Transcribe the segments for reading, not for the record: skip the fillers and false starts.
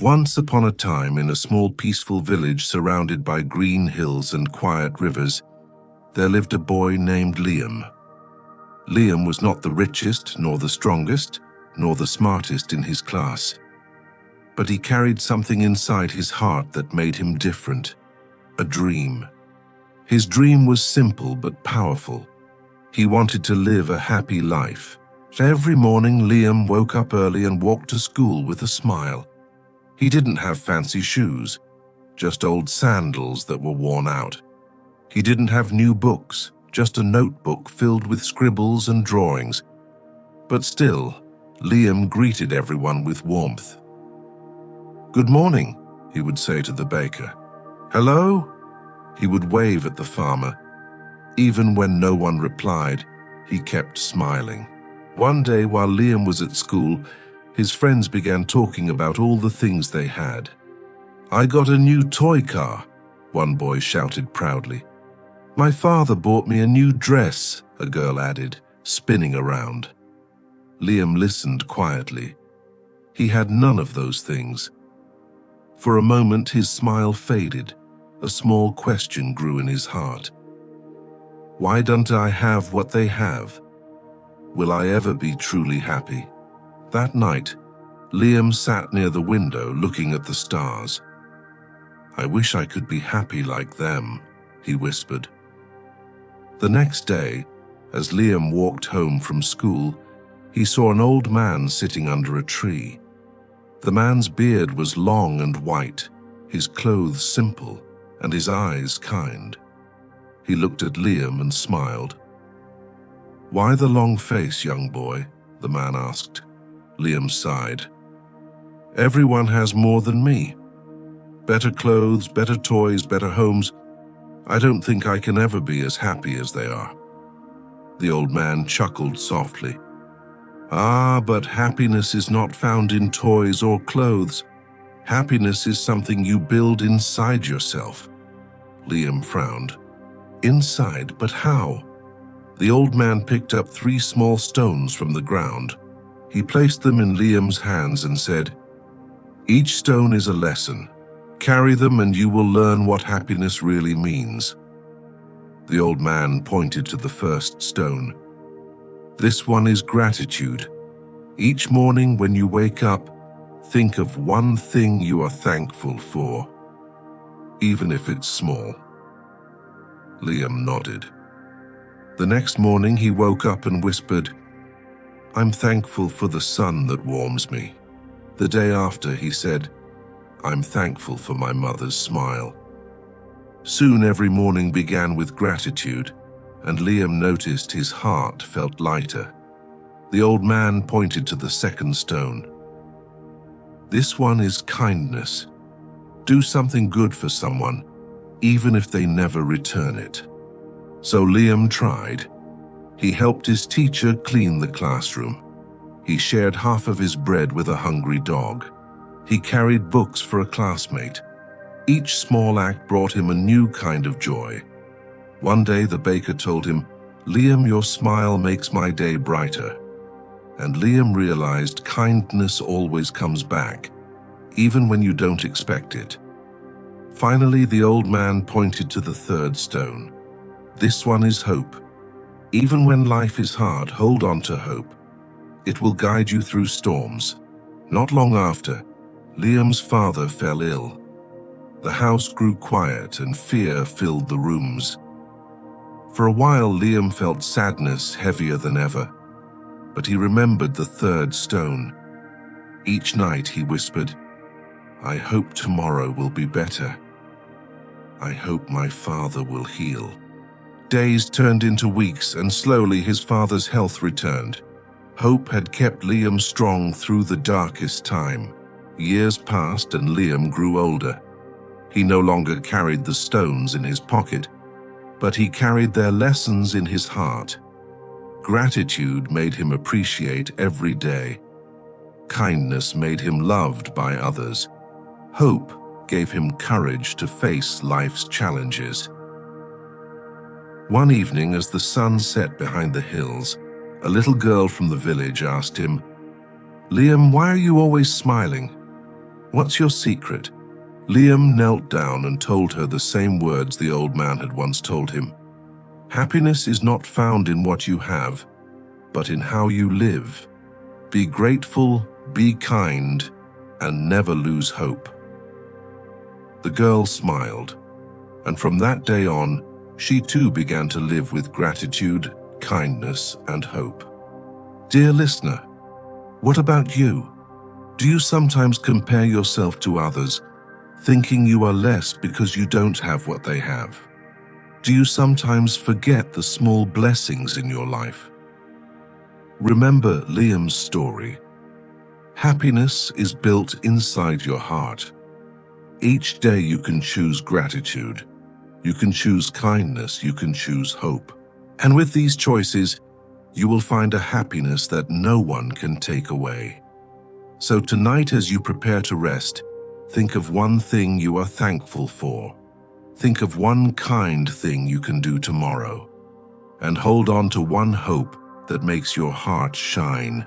Once upon a time, in a small peaceful village surrounded by green hills and quiet rivers, there lived a boy named Liam. Liam was not the richest, nor the strongest, nor the smartest in his class. But he carried something inside his heart that made him different, a dream. His dream was simple but powerful. He wanted to live a happy life. Every morning, Liam woke up early and walked to school with a smile. He didn't have fancy shoes, just old sandals that were worn out. He didn't have new books, just a notebook filled with scribbles and drawings. But still, Liam greeted everyone with warmth. "Good morning," he would say to the baker. "Hello?" He would wave at the farmer. Even when no one replied, he kept smiling. One day, while Liam was at school, his friends began talking about all the things they had. "I got a new toy car," one boy shouted proudly. "My father bought me a new dress," a girl added, spinning around. Liam listened quietly. He had none of those things. For a moment, his smile faded. A small question grew in his heart. Why don't I have what they have? Will I ever be truly happy? That night, Liam sat near the window looking at the stars. "I wish I could be happy like them," he whispered. The next day, as Liam walked home from school, he saw an old man sitting under a tree. The man's beard was long and white, his clothes simple, and his eyes kind. He looked at Liam and smiled. "Why the long face, young boy?" the man asked. Liam sighed. "Everyone has more than me. Better clothes, better toys, better homes. I don't think I can ever be as happy as they are." The old man chuckled softly. "Ah, but happiness is not found in toys or clothes. Happiness is something you build inside yourself." Liam frowned. "Inside, but how?" The old man picked up 3 small stones from the ground. He placed them in Liam's hands and said, "Each stone is a lesson. Carry them and you will learn what happiness really means." The old man pointed to the first stone. "This one is gratitude. Each morning when you wake up, think of one thing you are thankful for, even if it's small." Liam nodded. The next morning he woke up and whispered, "I'm thankful for the sun that warms me." The day after he said, "I'm thankful for my mother's smile." Soon every morning began with gratitude, and Liam noticed his heart felt lighter. The old man pointed to the second stone. "This one is kindness. Do something good for someone, even if they never return it." So Liam tried. He helped his teacher clean the classroom. He shared half of his bread with a hungry dog. He carried books for a classmate. Each small act brought him a new kind of joy. One day the baker told him, "Liam, your smile makes my day brighter." And Liam realized kindness always comes back, even when you don't expect it. Finally, the old man pointed to the third stone. "This one is hope. Even when life is hard, hold on to hope. It will guide you through storms." Not long after, Liam's father fell ill. The house grew quiet and fear filled the rooms. For a while, Liam felt sadness heavier than ever, but he remembered the third stone. Each night he whispered, "I hope tomorrow will be better. I hope my father will heal." Days turned into weeks, and slowly his father's health returned. Hope had kept Liam strong through the darkest time. Years passed and Liam grew older. He no longer carried the stones in his pocket, but he carried their lessons in his heart. Gratitude made him appreciate every day. Kindness made him loved by others. Hope gave him courage to face life's challenges. One evening, as the sun set behind the hills, a little girl from the village asked him, "Liam, why are you always smiling? What's your secret?" Liam knelt down and told her the same words the old man had once told him. "Happiness is not found in what you have, but in how you live. Be grateful, be kind, and never lose hope." The girl smiled, and from that day on, she too began to live with gratitude, kindness, and hope. Dear listener, what about you? Do you sometimes compare yourself to others, thinking you are less because you don't have what they have? Do you sometimes forget the small blessings in your life? Remember Liam's story. Happiness is built inside your heart. Each day you can choose gratitude. You can choose kindness. You can choose hope. And with these choices, you will find a happiness that no one can take away. So tonight, as you prepare to rest, think of one thing you are thankful for. Think of one kind thing you can do tomorrow. And hold on to one hope that makes your heart shine.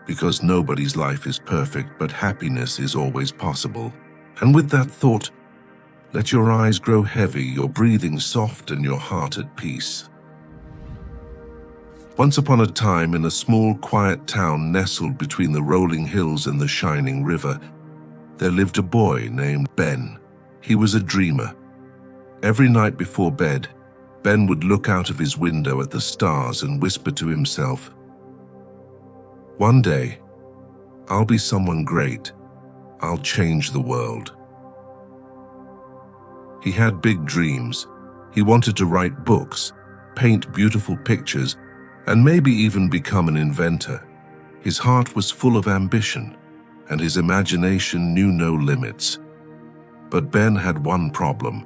Because nobody's life is perfect, but happiness is always possible. And with that thought, let your eyes grow heavy, your breathing soft, and your heart at peace. Once upon a time, in a small, quiet town nestled between the rolling hills and the shining river, there lived a boy named Ben. He was a dreamer. Every night before bed, Ben would look out of his window at the stars and whisper to himself, "One day, I'll be someone great. I'll change the world." He had big dreams. He wanted to write books, paint beautiful pictures, and maybe even become an inventor. His heart was full of ambition, and his imagination knew no limits. But Ben had one problem.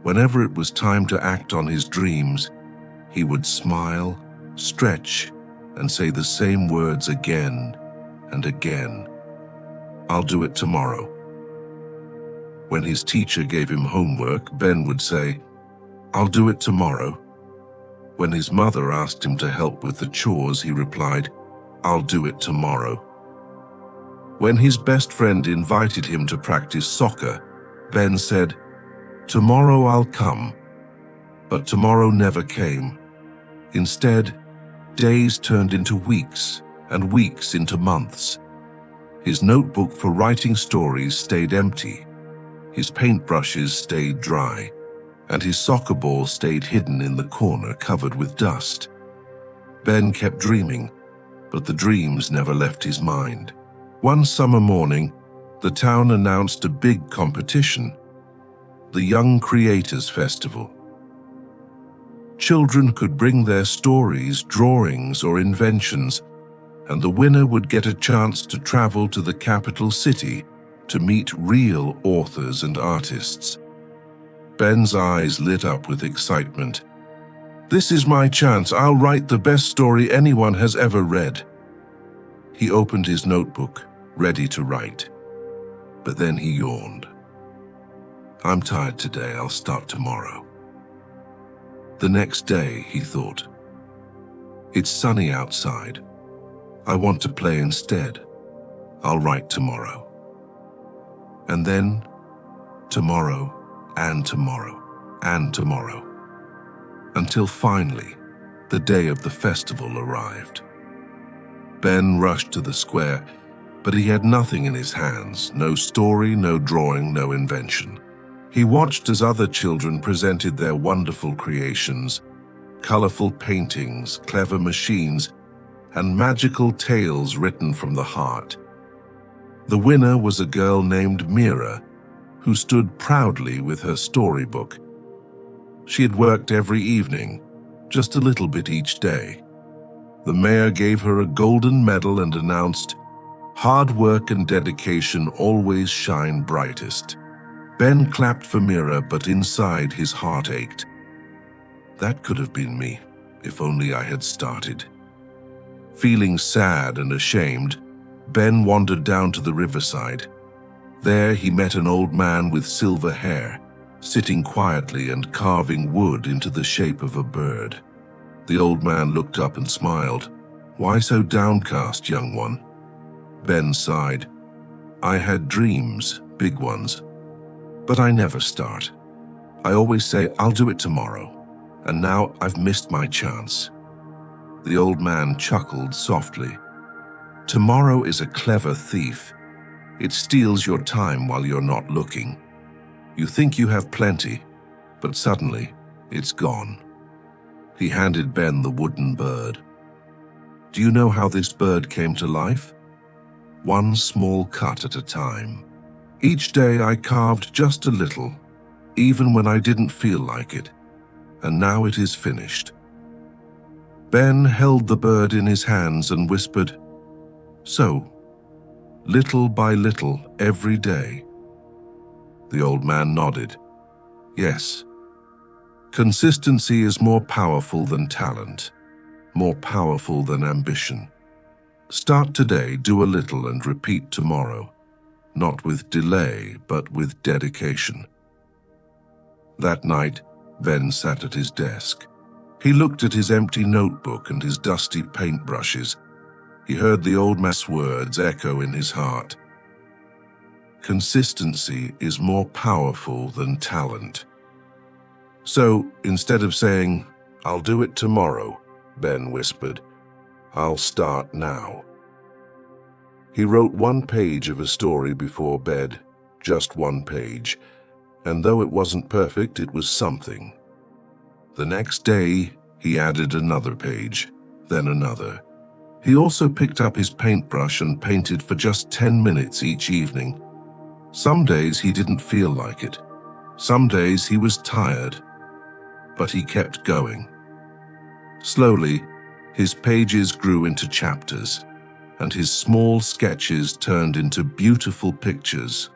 Whenever it was time to act on his dreams, he would smile, stretch, and say the same words again and again. "I'll do it tomorrow." When his teacher gave him homework, Ben would say, "I'll do it tomorrow." When his mother asked him to help with the chores, he replied, "I'll do it tomorrow." When his best friend invited him to practice soccer, Ben said, "Tomorrow I'll come." But tomorrow never came. Instead, days turned into weeks, and weeks into months. His notebook for writing stories stayed empty. His paintbrushes stayed dry, and his soccer ball stayed hidden in the corner covered with dust. Ben kept dreaming, but the dreams never left his mind. One summer morning, the town announced a big competition, the Young Creators Festival. Children could bring their stories, drawings, or inventions, and the winner would get a chance to travel to the capital city to meet real authors and artists. Ben's eyes lit up with excitement. "This is my chance. I'll write the best story anyone has ever read." He opened his notebook, ready to write. But then he yawned. "I'm tired today. I'll start tomorrow." The next day, he thought, "It's sunny outside. I want to play instead. I'll write tomorrow." And then, tomorrow, and tomorrow, and tomorrow, until finally, the day of the festival arrived. Ben rushed to the square, but he had nothing in his hands, no story, no drawing, no invention. He watched as other children presented their wonderful creations, colorful paintings, clever machines, and magical tales written from the heart. The winner was a girl named Mira, who stood proudly with her storybook. She had worked every evening, just a little bit each day. The mayor gave her a golden medal and announced, "Hard work and dedication always shine brightest." Ben clapped for Mira, but inside his heart ached. That could have been me, if only I had started. Feeling sad and ashamed, Ben wandered down to the riverside. There he met an old man with silver hair, sitting quietly and carving wood into the shape of a bird. The old man looked up and smiled. "Why so downcast, young one?" Ben sighed. I had dreams, big ones, but I never start. I always say, I'll do it tomorrow, and now I've missed my chance. The old man chuckled softly. Tomorrow is a clever thief. It steals your time while you're not looking. You think you have plenty, but suddenly it's gone. He handed Ben the wooden bird. Do you know how this bird came to life? One small cut at a time. Each day I carved just a little, even when I didn't feel like it, and now it is finished. Ben held the bird in his hands and whispered, "So, little by little, every day." The old man nodded. Yes. Consistency is more powerful than talent, more powerful than ambition. Start today, do a little, and repeat tomorrow, not with delay, but with dedication. That night, Ben sat at his desk. He looked at his empty notebook and his dusty paintbrushes. He heard the old man's words echo in his heart. Consistency is more powerful than talent. So, instead of saying, "I'll do it tomorrow," Ben whispered, "I'll start now." He wrote one page of a story before bed, just one page, and though it wasn't perfect, it was something. The next day, he added another page, then another. He also picked up his paintbrush and painted for just 10 minutes each evening. Some days he didn't feel like it. Some days he was tired, but he kept going. Slowly, his pages grew into chapters, and his small sketches turned into beautiful pictures.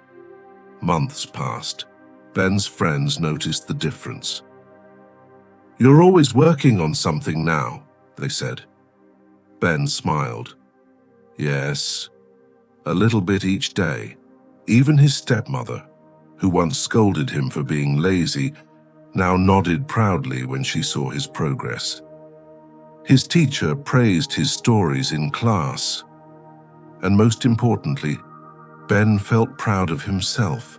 Months passed. Ben's friends noticed the difference. "You're always working on something now," they said. Ben smiled. "Yes, a little bit each day." Even his stepmother, who once scolded him for being lazy, now nodded proudly when she saw his progress. His teacher praised his stories in class. And most importantly, Ben felt proud of himself.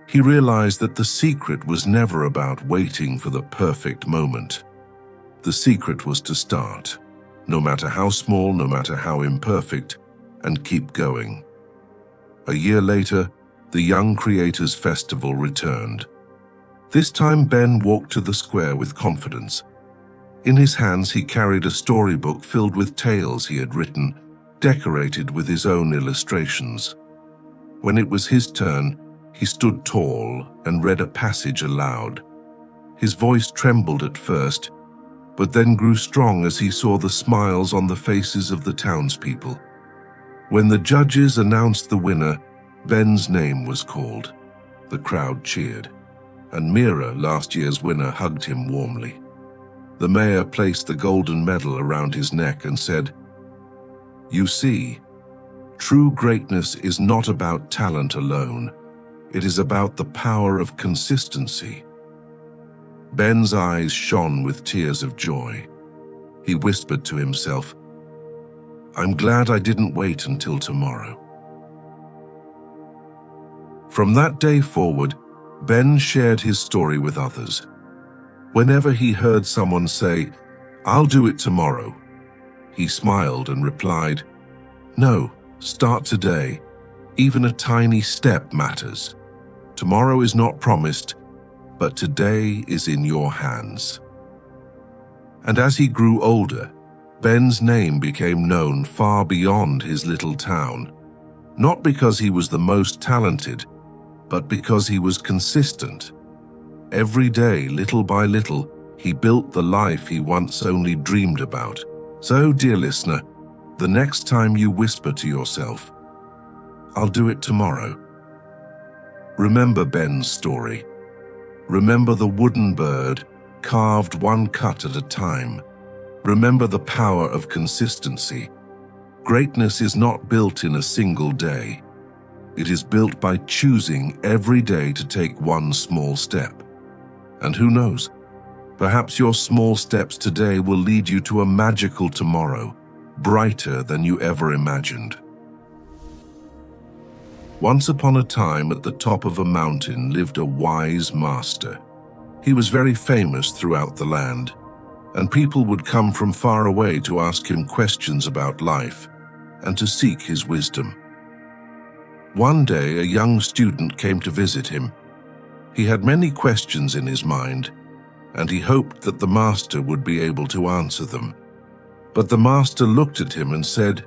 He realized that the secret was never about waiting for the perfect moment. The secret was to start, no matter how small, no matter how imperfect, and keep going. A year later, the Young Creators Festival returned. This time Ben walked to the square with confidence. In his hands he carried a storybook filled with tales he had written, decorated with his own illustrations. When it was his turn, he stood tall and read a passage aloud. His voice trembled at first, but then grew strong as he saw the smiles on the faces of the townspeople. When the judges announced the winner, Ben's name was called. The crowd cheered, and Mira, last year's winner, hugged him warmly. The mayor placed the golden medal around his neck and said, "You see, true greatness is not about talent alone. It is about the power of consistency." Ben's eyes shone with tears of joy. He whispered to himself, "I'm glad I didn't wait until tomorrow." From that day forward, Ben shared his story with others. Whenever he heard someone say, "I'll do it tomorrow," he smiled and replied, "No, start today. Even a tiny step matters. Tomorrow is not promised, but today is in your hands." And as he grew older, Ben's name became known far beyond his little town, not because he was the most talented, but because he was consistent. Every day, little by little, he built the life he once only dreamed about. So, dear listener, the next time you whisper to yourself, "I'll do it tomorrow," remember Ben's story. Remember the wooden bird, carved one cut at a time. Remember the power of consistency. Greatness is not built in a single day. It is built by choosing every day to take one small step. And who knows, perhaps your small steps today will lead you to a magical tomorrow, brighter than you ever imagined. Once upon a time, at the top of a mountain lived a wise master. He was very famous throughout the land, and people would come from far away to ask him questions about life and to seek his wisdom. One day, a young student came to visit him. He had many questions in his mind, and he hoped that the master would be able to answer them. But the master looked at him and said,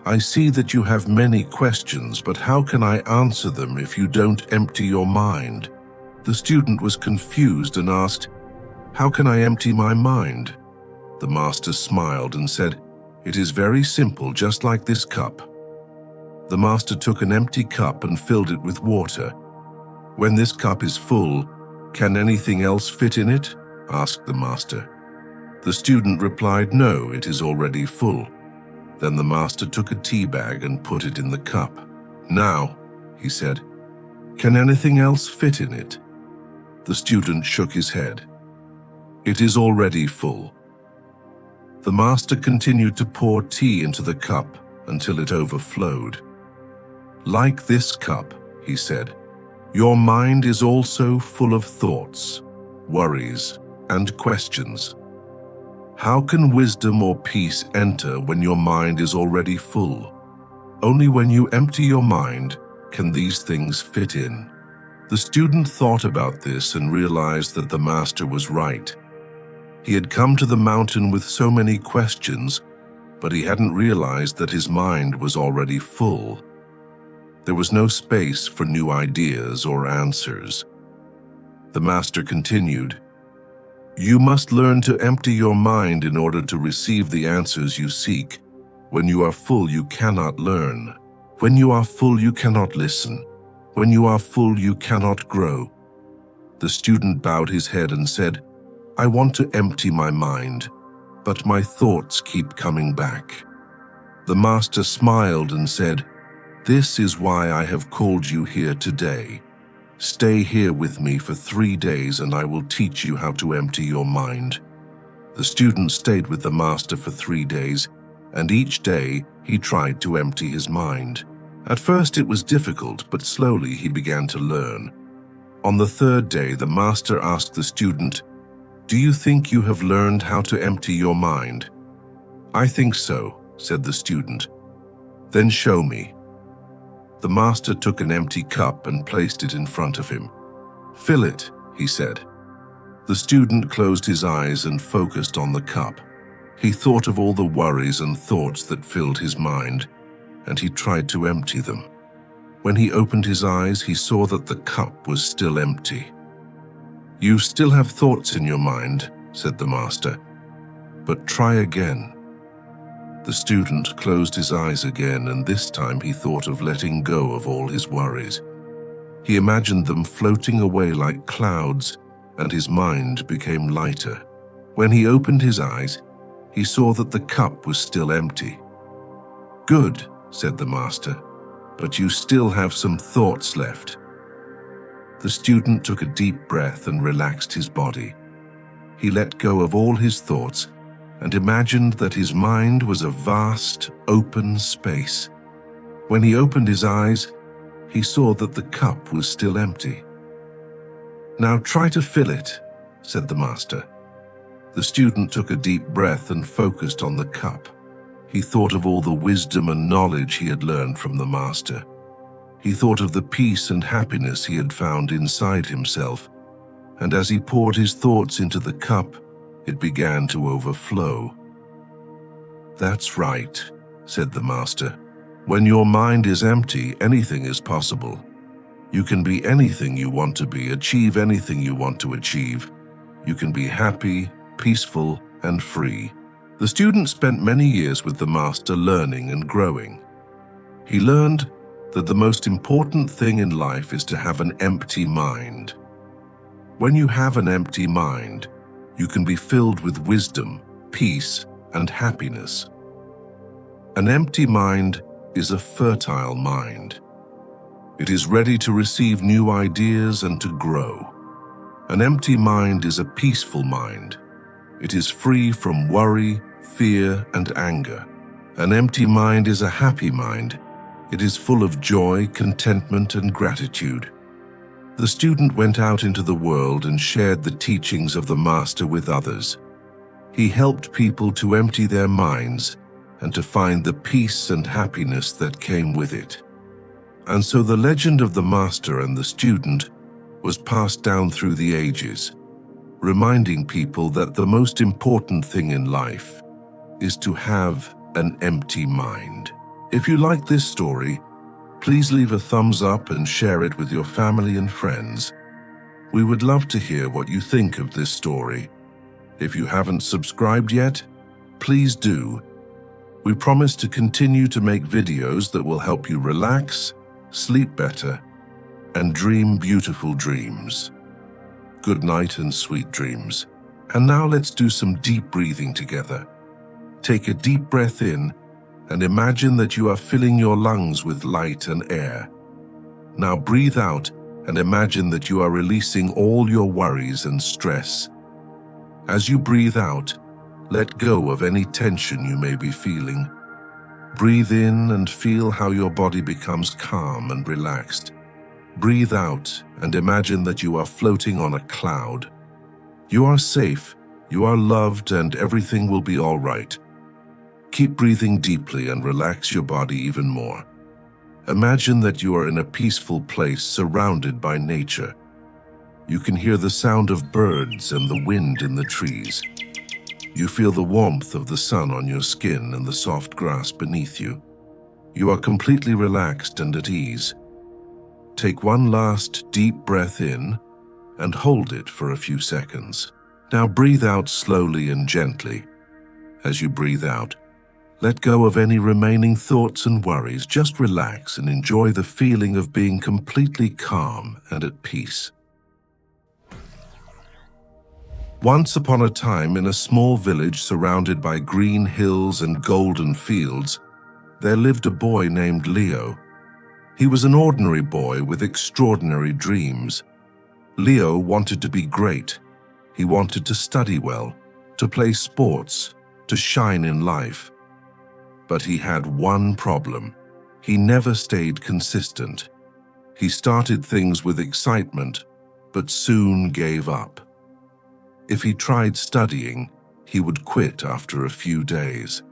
"I see that you have many questions, but how can I answer them if you don't empty your mind?" The student was confused and asked, "How can I empty my mind?" The master smiled and said, "It is very simple, just like this cup." The master took an empty cup and filled it with water. "When this cup is full, can anything else fit in it?" asked the master. The student replied, "No, it is already full." Then the master took a tea bag and put it in the cup. "Now," he said, "can anything else fit in it?" The student shook his head. "It is already full." The master continued to pour tea into the cup until it overflowed. "Like this cup," he said, "your mind is also full of thoughts, worries, and questions. How can wisdom or peace enter when your mind is already full? Only when you empty your mind can these things fit in." The student thought about this and realized that the master was right. He had come to the mountain with so many questions, but he hadn't realized that his mind was already full. There was no space for new ideas or answers. The master continued, "You must learn to empty your mind in order to receive the answers you seek. When you are full, you cannot learn. When you are full, you cannot listen. When you are full, you cannot grow." The student bowed his head and said, "I want to empty my mind, but my thoughts keep coming back." The master smiled and said, "This is why I have called you here today. Stay here with me for 3 days and I will teach you how to empty your mind." The student stayed with the master for 3 days, and each day he tried to empty his mind. At first it was difficult, but slowly he began to learn. On the 3rd day, the master asked the student, "Do you think you have learned how to empty your mind?" "I think so," said the student. "Then show me." The master took an empty cup and placed it in front of him. "Fill it," he said. The student closed his eyes and focused on the cup. He thought of all the worries and thoughts that filled his mind, and he tried to empty them. When he opened his eyes, he saw that the cup was still empty. "You still have thoughts in your mind," said the master, "but try again." The student closed his eyes again, and this time he thought of letting go of all his worries. He imagined them floating away like clouds, and his mind became lighter. When he opened his eyes, he saw that the cup was still empty. "Good," said the master, "but you still have some thoughts left." The student took a deep breath and relaxed his body. He let go of all his thoughts and imagined that his mind was a vast, open space. When he opened his eyes, he saw that the cup was still empty. "Now try to fill it," said the master. The student took a deep breath and focused on the cup. He thought of all the wisdom and knowledge he had learned from the master. He thought of the peace and happiness he had found inside himself, and as he poured his thoughts into the cup, it began to overflow. "That's right," said the master. "When your mind is empty, anything is possible. You can be anything you want to be, achieve anything you want to achieve. You can be happy, peaceful, and free." The student spent many years with the master learning and growing. He learned that the most important thing in life is to have an empty mind. When you have an empty mind, you can be filled with wisdom, peace, and happiness. An empty mind is a fertile mind. It is ready to receive new ideas and to grow. An empty mind is a peaceful mind. It is free from worry, fear, and anger. An empty mind is a happy mind. It is full of joy, contentment, and gratitude. The student went out into the world and shared the teachings of the Master with others. He helped people to empty their minds and to find the peace and happiness that came with it. And so the legend of the Master and the student was passed down through the ages, reminding people that the most important thing in life is to have an empty mind. If you like this story, please leave a thumbs up and share it with your family and friends. We would love to hear what you think of this story. If you haven't subscribed yet, please do. We promise to continue to make videos that will help you relax, sleep better, and dream beautiful dreams. Good night and sweet dreams. And now let's do some deep breathing together. Take a deep breath in and imagine that you are filling your lungs with light and air. Now breathe out and imagine that you are releasing all your worries and stress. As you breathe out, let go of any tension you may be feeling. Breathe in and feel how your body becomes calm and relaxed. Breathe out and imagine that you are floating on a cloud. You are safe, you are loved, and everything will be all right. Keep breathing deeply and relax your body even more. Imagine that you are in a peaceful place surrounded by nature. You can hear the sound of birds and the wind in the trees. You feel the warmth of the sun on your skin and the soft grass beneath you. You are completely relaxed and at ease. Take one last deep breath in and hold it for a few seconds. Now breathe out slowly and gently. As you breathe out, let go of any remaining thoughts and worries. Just relax and enjoy the feeling of being completely calm and at peace. Once upon a time, in a small village surrounded by green hills and golden fields, there lived a boy named Leo. He was an ordinary boy with extraordinary dreams. Leo wanted to be great. He wanted to study well, to play sports, to shine in life. But he had one problem. He never stayed consistent. He started things with excitement, but soon gave up. If he tried studying, he would quit after a few days.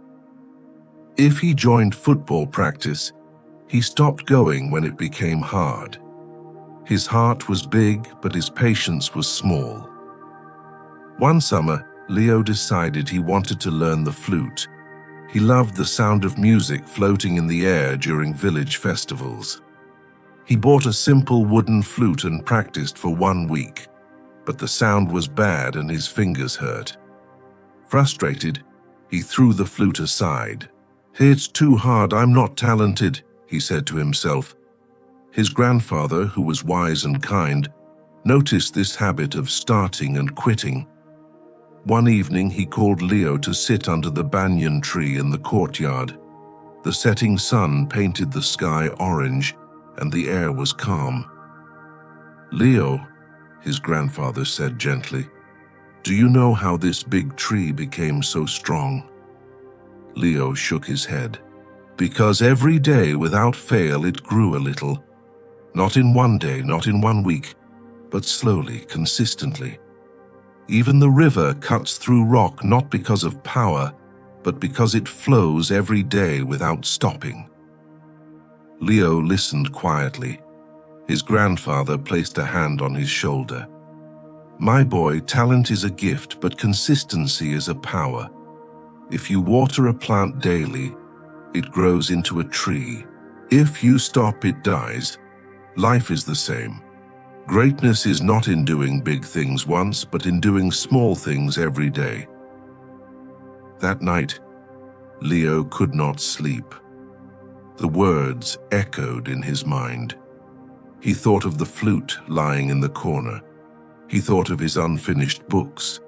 If he joined football practice, he stopped going when it became hard. His heart was big, but his patience was small. One summer, Leo decided he wanted to learn the flute. He loved the sound of music floating in the air during village festivals. He bought a simple wooden flute and practiced for 1 week, but the sound was bad and his fingers hurt. Frustrated, he threw the flute aside. "It's too hard, I'm not talented," he said to himself. His grandfather, who was wise and kind, noticed this habit of starting and quitting. One evening, he called Leo to sit under the banyan tree in the courtyard. The setting sun painted the sky orange, and the air was calm. "Leo," his grandfather said gently, "do you know how this big tree became so strong?" Leo shook his head. "Because every day, without fail, it grew a little. Not in one day, not in 1 week, but slowly, consistently. Even the river cuts through rock not because of power, but because it flows every day without stopping." Leo listened quietly. His grandfather placed a hand on his shoulder. "My boy, talent is a gift, but consistency is a power. If you water a plant daily, it grows into a tree. If you stop, it dies. Life is the same. Greatness is not in doing big things once, but in doing small things every day." That night, Leo could not sleep. The words echoed in his mind. He thought of the flute lying in the corner. He thought of his unfinished books,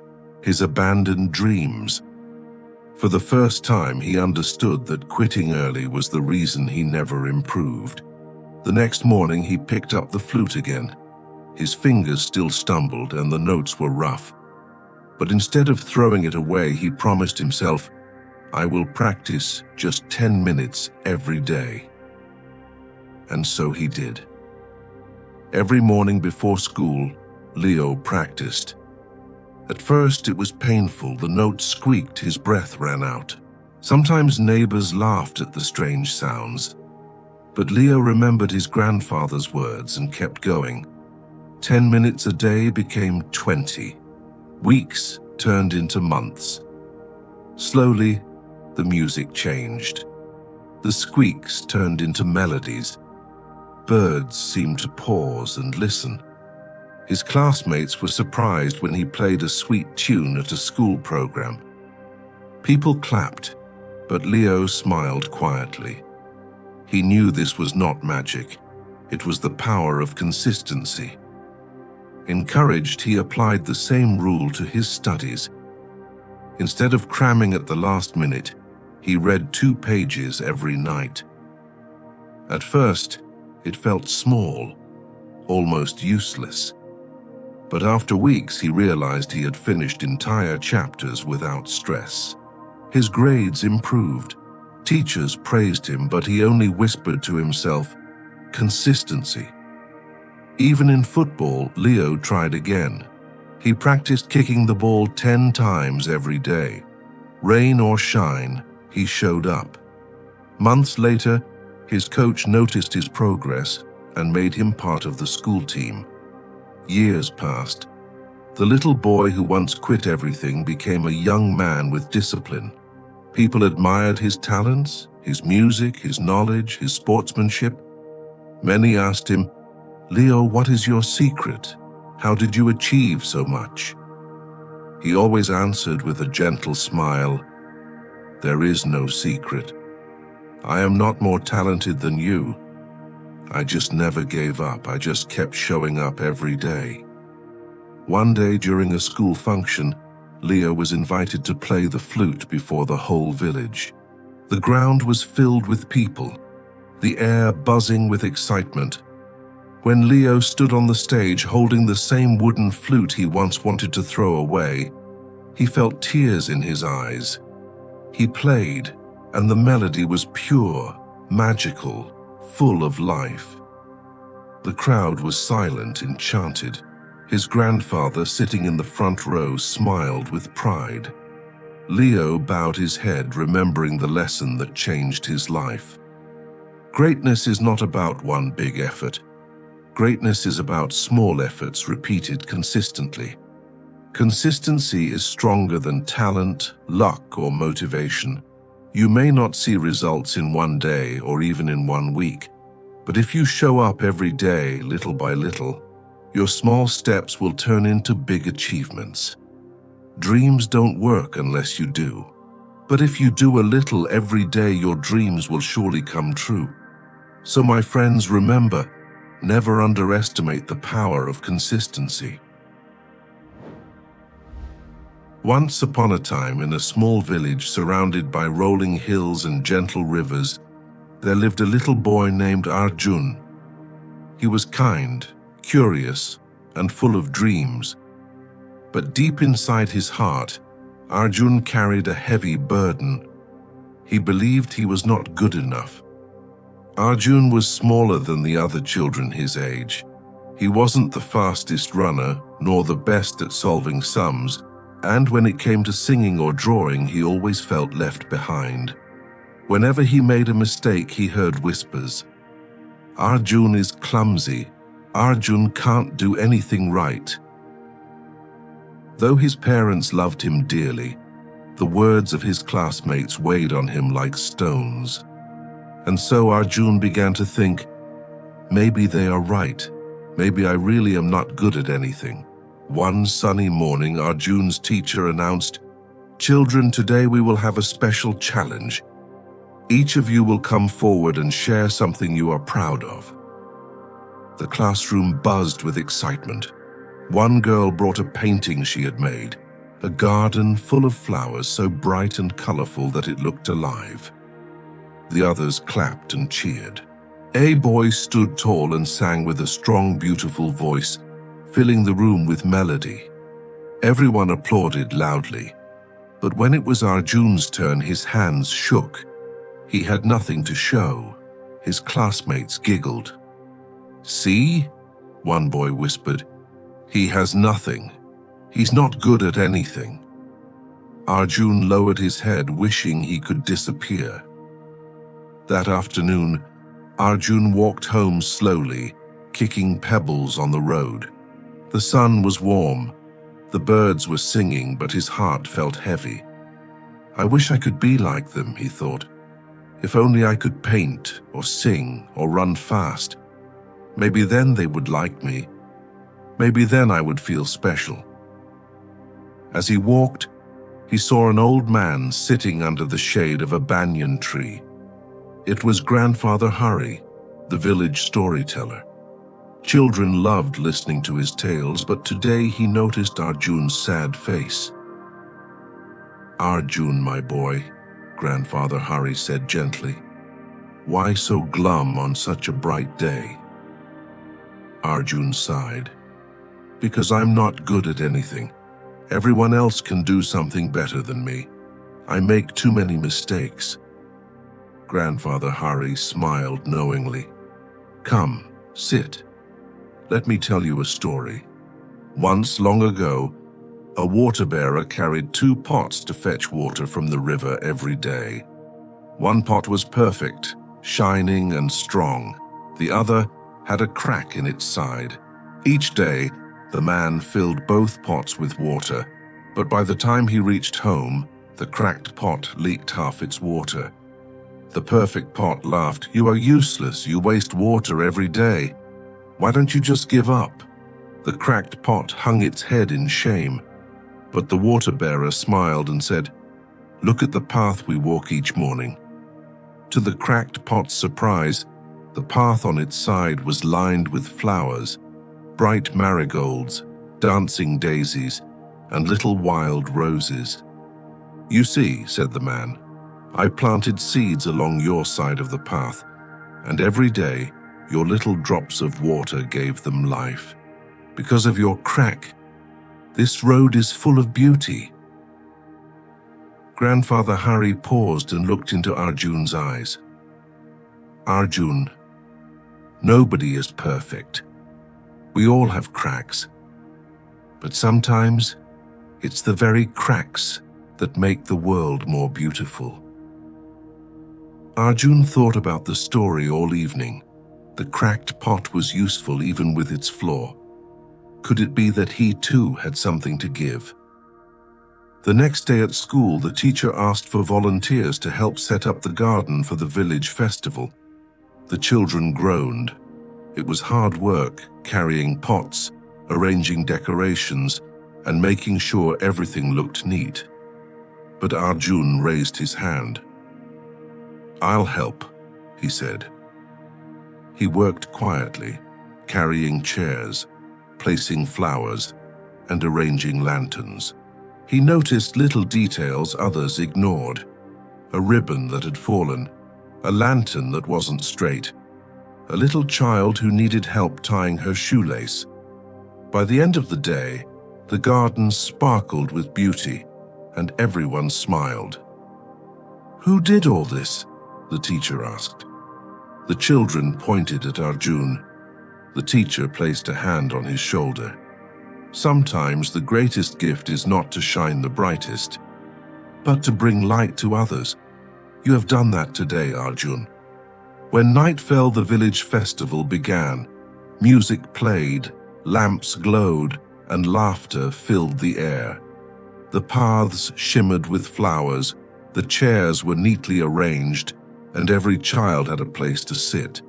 his abandoned dreams. For the first time, he understood that quitting early was the reason he never improved. The next morning, he picked up the flute again. His fingers still stumbled and the notes were rough. But instead of throwing it away, he promised himself, "I will practice just 10 minutes every day." and so he did. Every morning before school, Leo practiced. At first, it was painful. The notes squeaked, his breath ran out. Sometimes neighbors laughed at the strange sounds. But Leo remembered his grandfather's words and kept going. 10 minutes a day became 20. Weeks turned into months. Slowly, the music changed. The squeaks turned into melodies. Birds seemed to pause and listen. His classmates were surprised when he played a sweet tune at a school program. People clapped, but Leo smiled quietly. He knew this was not magic. It was the power of consistency. Encouraged, he applied the same rule to his studies. Instead of cramming at the last minute, he read 2 pages every night. At first, it felt small, almost useless. But after weeks, he realized he had finished entire chapters without stress. His grades improved. Teachers praised him, but he only whispered to himself, "Consistency." Even in football, Leo tried again. He practiced kicking the ball 10 times every day. Rain or shine, he showed up. Months later, his coach noticed his progress and made him part of the school team. Years passed. The little boy who once quit everything became a young man with discipline. People admired his talents, his music, his knowledge, his sportsmanship. Many asked him, "Leo, what is your secret? How did you achieve so much?" He always answered with a gentle smile, "There is no secret. I am not more talented than you. I just never gave up. I just kept showing up every day." One day during a school function, Leo was invited to play the flute before the whole village. The ground was filled with people, the air buzzing with excitement. When Leo stood on the stage holding the same wooden flute he once wanted to throw away, he felt tears in his eyes. He played, and the melody was pure, magical, full of life. The crowd was silent, enchanted. His grandfather, sitting in the front row, smiled with pride. Leo bowed his head, remembering the lesson that changed his life. Greatness is not about one big effort. Greatness is about small efforts repeated consistently. Consistency is stronger than talent, luck, or motivation. You may not see results in one day or even in one week, but if you show up every day, little by little, your small steps will turn into big achievements. Dreams don't work unless you do. But if you do a little every day, your dreams will surely come true. So my friends, remember, never underestimate the power of consistency. Once upon a time, in a small village surrounded by rolling hills and gentle rivers, there lived a little boy named Arjun. He was kind, curious, and full of dreams. But deep inside his heart, Arjun carried a heavy burden. He believed he was not good enough. Arjun was smaller than the other children his age. He wasn't the fastest runner, nor the best at solving sums, and when it came to singing or drawing, he always felt left behind. Whenever he made a mistake, he heard whispers. "Arjun is clumsy. Arjun can't do anything right." Though his parents loved him dearly, the words of his classmates weighed on him like stones. And so Arjun began to think, maybe they are right. Maybe I really am not good at anything. One sunny morning, Arjun's teacher announced, "Children, today we will have a special challenge. Each of you will come forward and share something you are proud of." The classroom buzzed with excitement. One girl brought a painting she had made, a garden full of flowers so bright and colorful that it looked alive. The others clapped and cheered. A boy stood tall and sang with a strong, beautiful voice, filling the room with melody. Everyone applauded loudly. But when it was Arjun's turn, his hands shook. He had nothing to show. His classmates giggled. "See?" one boy whispered. "He has nothing. He's not good at anything." Arjun lowered his head, wishing he could disappear. That afternoon, Arjun walked home slowly, kicking pebbles on the road. The sun was warm. The birds were singing, but his heart felt heavy. "I wish I could be like them," he thought. "If only I could paint or sing or run fast. Maybe then they would like me. Maybe then I would feel special." As he walked, he saw an old man sitting under the shade of a banyan tree. It was Grandfather Hari, the village storyteller. Children loved listening to his tales, but today he noticed Arjun's sad face. "Arjun, my boy," Grandfather Hari said gently, "why so glum on such a bright day?" Arjun sighed. "Because I'm not good at anything. Everyone else can do something better than me. I make too many mistakes." Grandfather Hari smiled knowingly. "Come, sit. Let me tell you a story. Once, long ago, a water bearer carried 2 pots to fetch water from the river every day. One pot was perfect, shining and strong. The other had a crack in its side. Each day, the man filled both pots with water, but by the time he reached home, the cracked pot leaked half its water. The perfect pot laughed, "You are useless. You waste water every day. Why don't you just give up?" The cracked pot hung its head in shame, but the water bearer smiled and said, "Look at the path we walk each morning." To the cracked pot's surprise, the path on its side was lined with flowers, bright marigolds, dancing daisies, and little wild roses. "You see," said the man, "I planted seeds along your side of the path, and every day your little drops of water gave them life. Because of your crack, this road is full of beauty." Grandfather Hari paused and looked into Arjun's eyes. "Arjun, nobody is perfect. We all have cracks. But sometimes it's the very cracks that make the world more beautiful." Arjun thought about the story all evening. The cracked pot was useful even with its flaw. Could it be that he too had something to give? The next day at school, the teacher asked for volunteers to help set up the garden for the village festival. The children groaned. It was hard work, carrying pots, arranging decorations, and making sure everything looked neat. But Arjun raised his hand. "I'll help," he said. He worked quietly, carrying chairs, placing flowers, and arranging lanterns. He noticed little details others ignored: a ribbon that had fallen, a lantern that wasn't straight, a little child who needed help tying her shoelace. By the end of the day, the garden sparkled with beauty, and everyone smiled. "Who did all this?" the teacher asked. The children pointed at Arjun. The teacher placed a hand on his shoulder. "Sometimes the greatest gift is not to shine the brightest, but to bring light to others. You have done that today, Arjun." When night fell, the village festival began. Music played, lamps glowed, and laughter filled the air. The paths shimmered with flowers, the chairs were neatly arranged, and every child had a place to sit,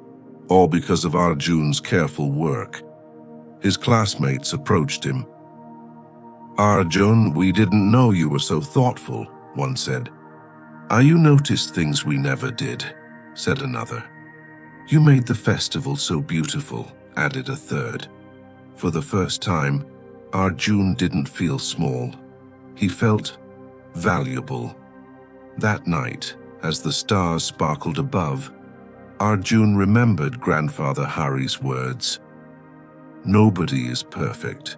all because of Arjun's careful work. His classmates approached him. "Arjun, we didn't know you were so thoughtful," one said. "You noticed things we never did," said another. "You made the festival so beautiful," added a third. For the first time, Arjun didn't feel small. He felt valuable. That night, as the stars sparkled above, Arjun remembered Grandfather Hari's words. "Nobody is perfect,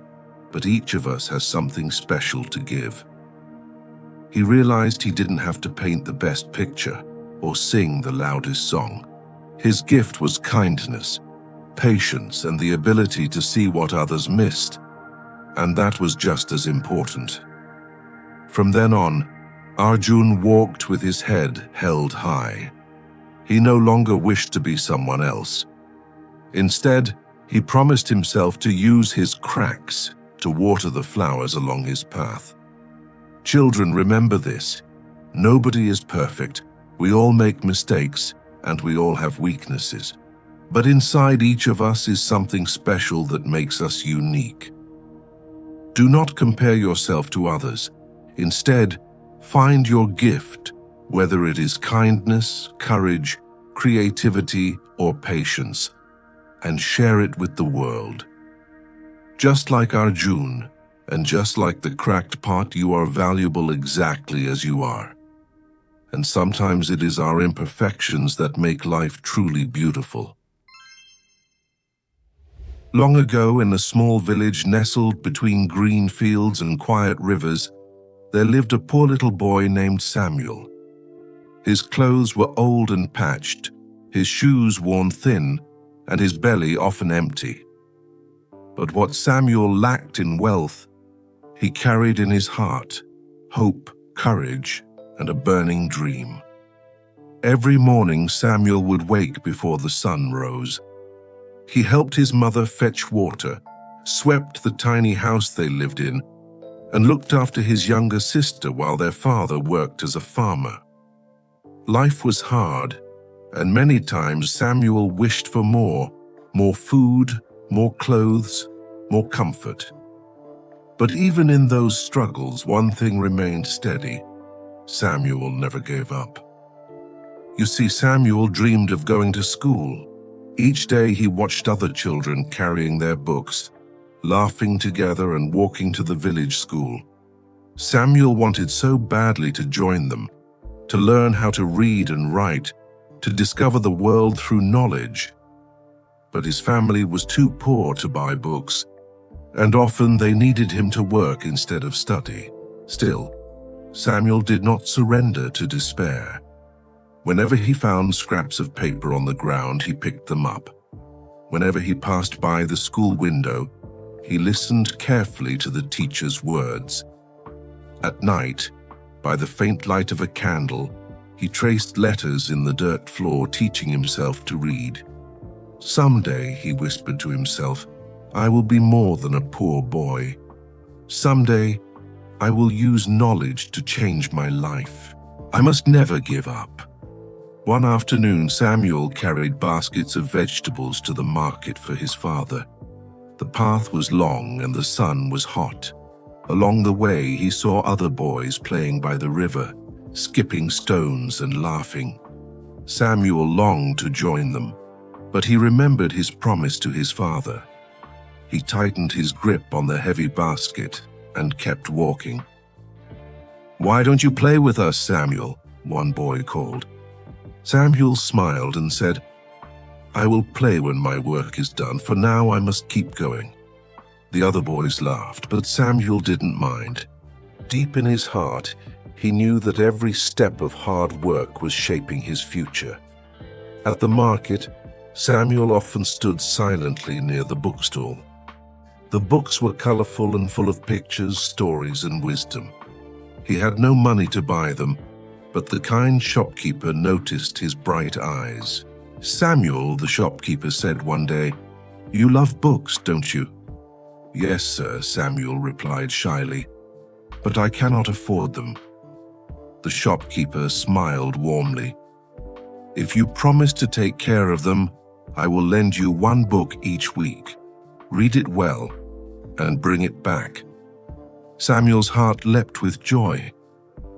but each of us has something special to give." He realized he didn't have to paint the best picture or sing the loudest song. His gift was kindness, patience, and the ability to see what others missed, and that was just as important. From then on, Arjun walked with his head held high. He no longer wished to be someone else. Instead, he promised himself to use his cracks to water the flowers along his path. Children, remember this. Nobody is perfect. We all make mistakes, and we all have weaknesses. But inside each of us is something special that makes us unique. Do not compare yourself to others. Instead, find your gift, whether it is kindness, courage, creativity, or patience, and share it with the world. Just like Arjun, and just like the cracked pot, you are valuable exactly as you are. And sometimes it is our imperfections that make life truly beautiful. Long ago, in a small village nestled between green fields and quiet rivers, there lived a poor little boy named Samuel. His clothes were old and patched, his shoes worn thin, and his belly often empty. But what Samuel lacked in wealth, he carried in his heart: hope, courage, and a burning dream. Every morning, Samuel would wake before the sun rose. He helped his mother fetch water, swept the tiny house they lived in, and looked after his younger sister while their father worked as a farmer. Life was hard, and many times Samuel wished for more food, more clothes, more comfort. But even in those struggles, one thing remained steady: Samuel never gave up. You see, Samuel dreamed of going to school. Each day he watched other children carrying their books, laughing together and walking to the village school. Samuel wanted so badly to join them, to learn how to read and write, to discover the world through knowledge. But his family was too poor to buy books, and often they needed him to work instead of study. Still, Samuel did not surrender to despair. Whenever he found scraps of paper on the ground, he picked them up. Whenever he passed by the school window, he listened carefully to the teacher's words. At night, by the faint light of a candle, he traced letters in the dirt floor, teaching himself to read. Someday, he whispered to himself, I will be more than a poor boy. Someday, I will use knowledge to change my life. I must never give up. One afternoon, Samuel carried baskets of vegetables to the market for his father. The path was long and the sun was hot. Along the way, he saw other boys playing by the river, skipping stones and laughing. Samuel longed to join them, but he remembered his promise to his father. He tightened his grip on the heavy basket and kept walking. "Why don't you play with us, Samuel?" one boy called. Samuel smiled and said, "I will play when my work is done. For now, I must keep going." The other boys laughed, but Samuel didn't mind. Deep in his heart, he knew that every step of hard work was shaping his future. At the market, Samuel often stood silently near the bookstall. The books were colorful and full of pictures, stories, and wisdom. He had no money to buy them, but the kind shopkeeper noticed his bright eyes. "Samuel," the shopkeeper said one day, "you love books, don't you?" "Yes, sir," Samuel replied shyly, "but I cannot afford them." The shopkeeper smiled warmly. "If you promise to take care of them, I will lend you one book each week. Read it well and bring it back." Samuel's heart leapt with joy.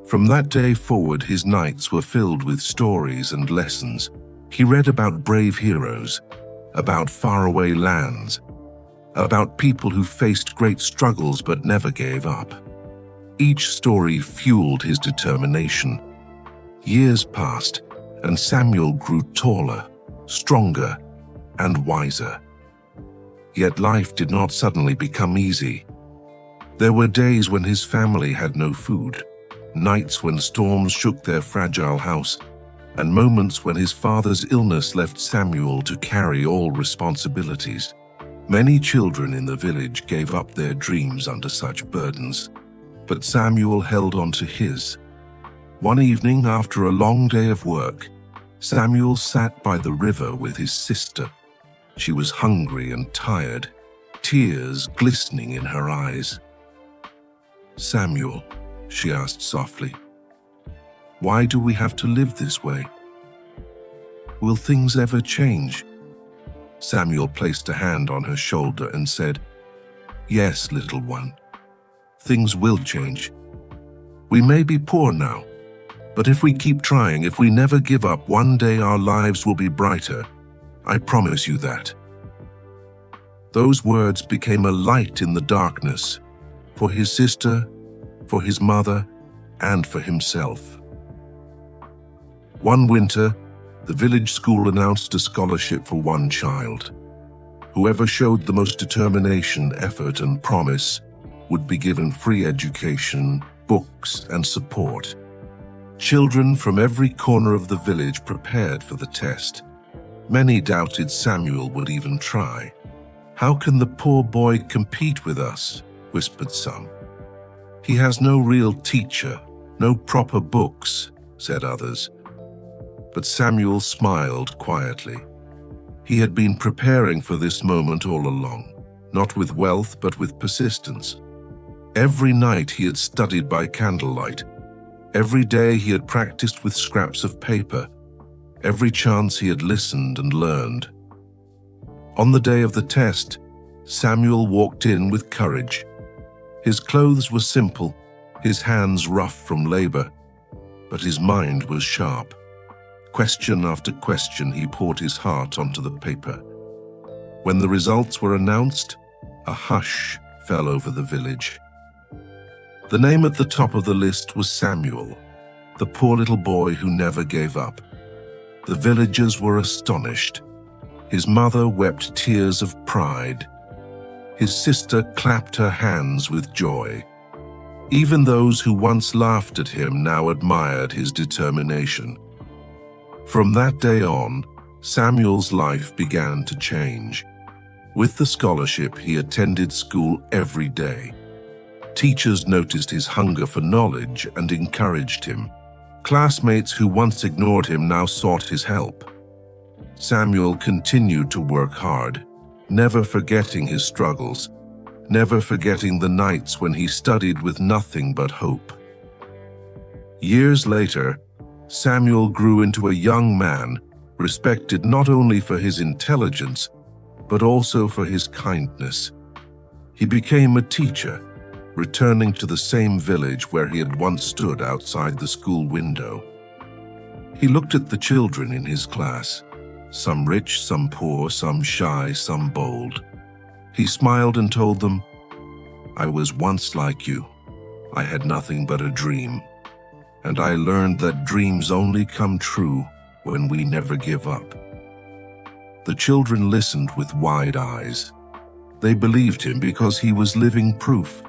From that day forward, his nights were filled with stories and lessons. He read about brave heroes, about faraway lands, about people who faced great struggles but never gave up. Each story fueled his determination. Years passed, and Samuel grew taller, stronger, and wiser. Yet life did not suddenly become easy. There were days when his family had no food, nights when storms shook their fragile house, and moments when his father's illness left Samuel to carry all responsibilities. Many children in the village gave up their dreams under such burdens, but Samuel held on to his. One evening, after a long day of work, Samuel sat by the river with his sister. She was hungry and tired, tears glistening in her eyes. "Samuel," she asked softly, "why do we have to live this way? Will things ever change?" Samuel placed a hand on her shoulder and said, "Yes, little one, things will change. We may be poor now, but if we keep trying, if we never give up, one day our lives will be brighter. I promise you that." Those words became a light in the darkness, for his sister, for his mother, and for himself. One winter, the village school announced a scholarship for one child. Whoever showed the most determination, effort, and promise would be given free education, books, and support. Children from every corner of the village prepared for the test. Many doubted Samuel would even try. "How can the poor boy compete with us?" whispered some. "He has no real teacher, no proper books," said others. But Samuel smiled quietly. He had been preparing for this moment all along, not with wealth but with persistence. Every night he had studied by candlelight. Every day he had practiced with scraps of paper. Every chance he had listened and learned. On the day of the test, Samuel walked in with courage. His clothes were simple, his hands rough from labor, but his mind was sharp. Question after question, he poured his heart onto the paper. When the results were announced, a hush fell over the village. The name at the top of the list was Samuel, the poor little boy who never gave up. The villagers were astonished. His mother wept tears of pride. His sister clapped her hands with joy. Even those who once laughed at him now admired his determination. From that day on, Samuel's life began to change. With the scholarship, he attended school every day. Teachers noticed his hunger for knowledge and encouraged him. Classmates who once ignored him now sought his help. Samuel continued to work hard, never forgetting his struggles, never forgetting the nights when he studied with nothing but hope. Years later, Samuel grew into a young man, respected not only for his intelligence, but also for his kindness. He became a teacher, returning to the same village where he had once stood outside the school window. He looked at the children in his class, some rich, some poor, some shy, some bold. He smiled and told them, "I was once like you. I had nothing but a dream. And I learned that dreams only come true when we never give up." The children listened with wide eyes. They believed him because he was living proof.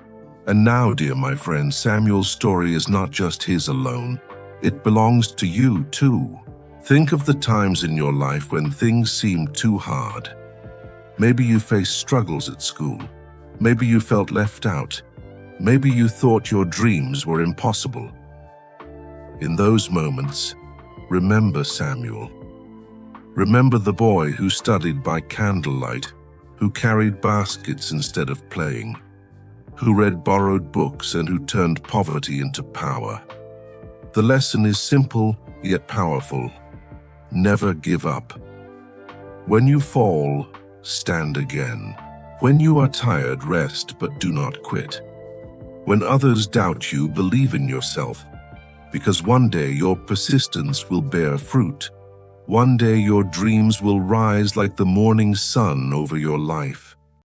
And now, dear my friend, Samuel's story is not just his alone. It belongs to you too. Think of the times in your life when things seemed too hard. Maybe you faced struggles at school. Maybe you felt left out. Maybe you thought your dreams were impossible. In those moments, remember Samuel. Remember the boy who studied by candlelight, who carried baskets instead of playing, who read borrowed books and who turned poverty into power. The lesson is simple yet powerful. Never give up. When you fall, stand again. When you are tired, rest, but do not quit. When others doubt you, believe in yourself, because one day your persistence will bear fruit. One day your dreams will rise like the morning sun over your life.